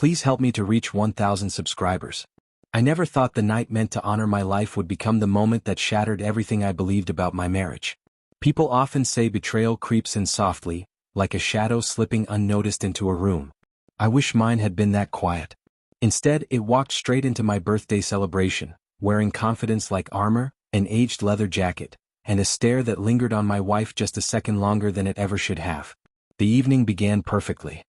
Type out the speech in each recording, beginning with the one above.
Please help me to reach 1,000 subscribers. I never thought the night meant to honor my life would become the moment that shattered everything I believed about my marriage. People often say betrayal creeps in softly, like a shadow slipping unnoticed into a room. I wish mine had been that quiet. Instead, it walked straight into my birthday celebration, wearing confidence like armor, an aged leather jacket, and a stare that lingered on my wife just a second longer than it ever should have. The evening began perfectly.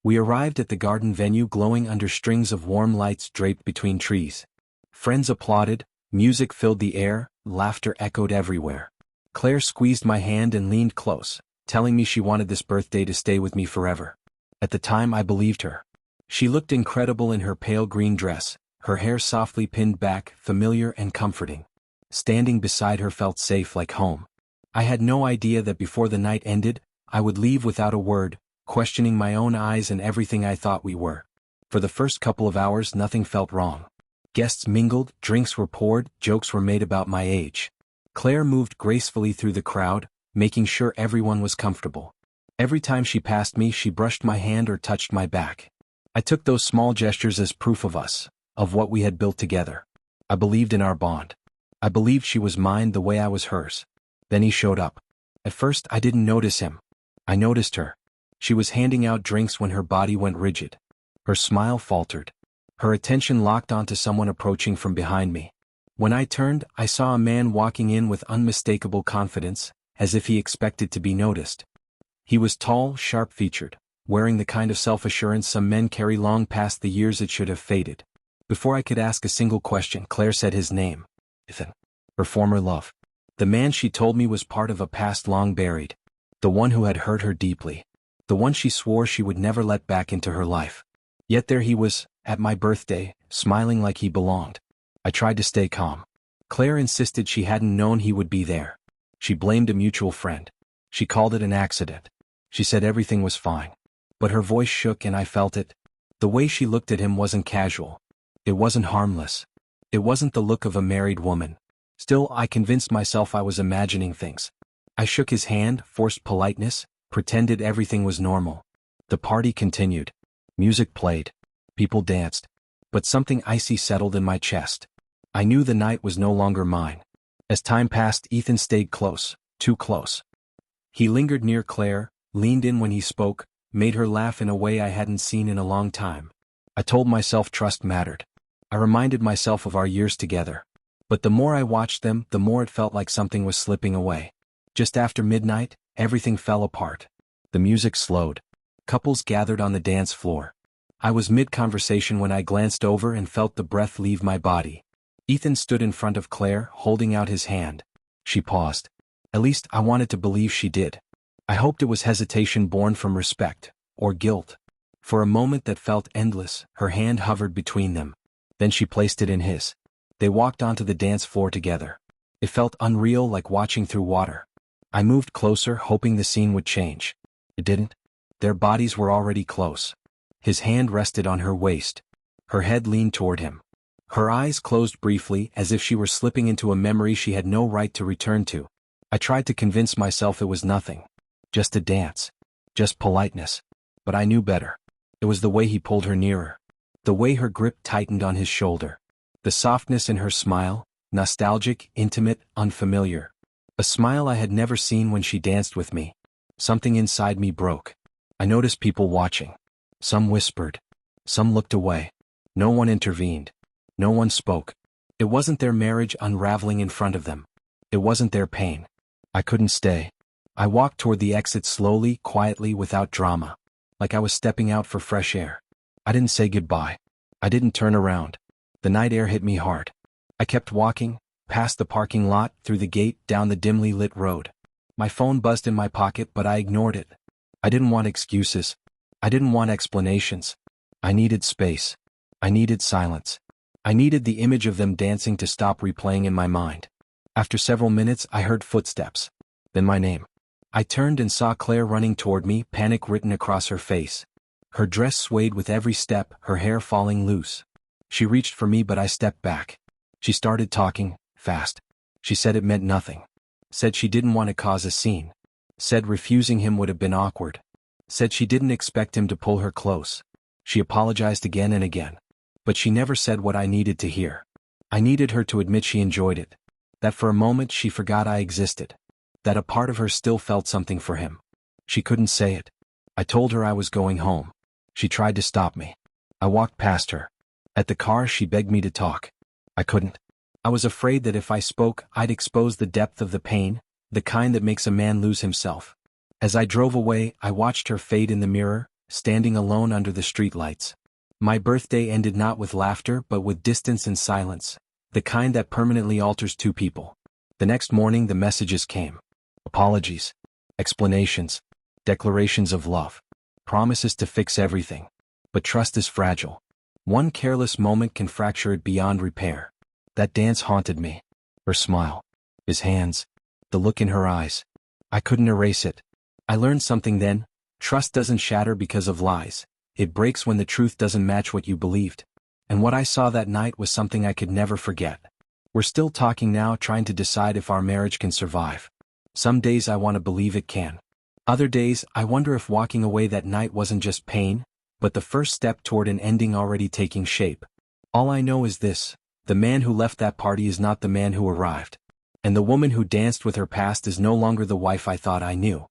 We arrived at the garden venue glowing under strings of warm lights draped between trees. Friends applauded, music filled the air, laughter echoed everywhere. Claire squeezed my hand and leaned close, telling me she wanted this birthday to stay with me forever. At the time I believed her. She looked incredible in her pale green dress, her hair softly pinned back, familiar and comforting. Standing beside her felt safe like home. I had no idea that before the night ended, I would leave without a word, questioning my own eyes and everything I thought we were. For the first couple of hours nothing felt wrong. Guests mingled, drinks were poured, jokes were made about my age. Claire moved gracefully through the crowd, making sure everyone was comfortable. Every time she passed me she brushed my hand or touched my back. I took those small gestures as proof of us, of what we had built together. I believed in our bond. I believed she was mine the way I was hers. Then he showed up. At first I didn't notice him. I noticed her. She was handing out drinks when her body went rigid. Her smile faltered. Her attention locked onto someone approaching from behind me. When I turned, I saw a man walking in with unmistakable confidence, as if he expected to be noticed. He was tall, sharp-featured, wearing the kind of self-assurance some men carry long past the years it should have faded. Before I could ask a single question, Claire said his name. Ethan. Her former love. The man she told me was part of a past long buried. The one who had hurt her deeply. The one she swore she would never let back into her life. Yet there he was, at my birthday, smiling like he belonged. I tried to stay calm. Claire insisted she hadn't known he would be there. She blamed a mutual friend. She called it an accident. She said everything was fine. But her voice shook and I felt it. The way she looked at him wasn't casual. It wasn't harmless. It wasn't the look of a married woman. Still, I convinced myself I was imagining things. I shook his hand, forced politeness, pretended everything was normal. The party continued. Music played. People danced. But something icy settled in my chest. I knew the night was no longer mine. As time passed, Ethan stayed close, too close. He lingered near Claire, leaned in when he spoke, made her laugh in a way I hadn't seen in a long time. I told myself trust mattered. I reminded myself of our years together. But the more I watched them, the more it felt like something was slipping away. Just after midnight, everything fell apart. The music slowed. Couples gathered on the dance floor. I was mid-conversation when I glanced over and felt the breath leave my body. Ethan stood in front of Claire, holding out his hand. She paused. At least I wanted to believe she did. I hoped it was hesitation born from respect, or guilt. For a moment that felt endless, her hand hovered between them. Then she placed it in his. They walked onto the dance floor together. It felt unreal, like watching through water. I moved closer, hoping the scene would change. It didn't. Their bodies were already close. His hand rested on her waist. Her head leaned toward him. Her eyes closed briefly, as if she were slipping into a memory she had no right to return to. I tried to convince myself it was nothing. Just a dance. Just politeness. But I knew better. It was the way he pulled her nearer. The way her grip tightened on his shoulder. The softness in her smile, nostalgic, intimate, unfamiliar. A smile I had never seen when she danced with me. Something inside me broke. I noticed people watching. Some whispered. Some looked away. No one intervened. No one spoke. It wasn't their marriage unraveling in front of them. It wasn't their pain. I couldn't stay. I walked toward the exit slowly, quietly, without drama. Like I was stepping out for fresh air. I didn't say goodbye. I didn't turn around. The night air hit me hard. I kept walking, past the parking lot, through the gate, down the dimly lit road. My phone buzzed in my pocket, but I ignored it. I didn't want excuses. I didn't want explanations. I needed space. I needed silence. I needed the image of them dancing to stop replaying in my mind. After several minutes, I heard footsteps. Then my name. I turned and saw Claire running toward me, panic written across her face. Her dress swayed with every step, her hair falling loose. She reached for me, but I stepped back. She started talking, fast. She said it meant nothing. Said she didn't want to cause a scene. Said refusing him would have been awkward. Said she didn't expect him to pull her close. She apologized again and again. But she never said what I needed to hear. I needed her to admit she enjoyed it. That for a moment she forgot I existed. That a part of her still felt something for him. She couldn't say it. I told her I was going home. She tried to stop me. I walked past her. At the car she begged me to talk. I couldn't. I was afraid that if I spoke I'd expose the depth of the pain, the kind that makes a man lose himself. As I drove away I watched her fade in the mirror, standing alone under the streetlights. My birthday ended not with laughter but with distance and silence, the kind that permanently alters two people. The next morning the messages came. Apologies. Explanations. Declarations of love. Promises to fix everything. But trust is fragile. One careless moment can fracture it beyond repair. That dance haunted me. Her smile. His hands. The look in her eyes. I couldn't erase it. I learned something then. Trust doesn't shatter because of lies. It breaks when the truth doesn't match what you believed. And what I saw that night was something I could never forget. We're still talking now, trying to decide if our marriage can survive. Some days I want to believe it can. Other days I wonder if walking away that night wasn't just pain, but the first step toward an ending already taking shape. All I know is this: the man who left that party is not the man who arrived. And the woman who danced with her past is no longer the wife I thought I knew.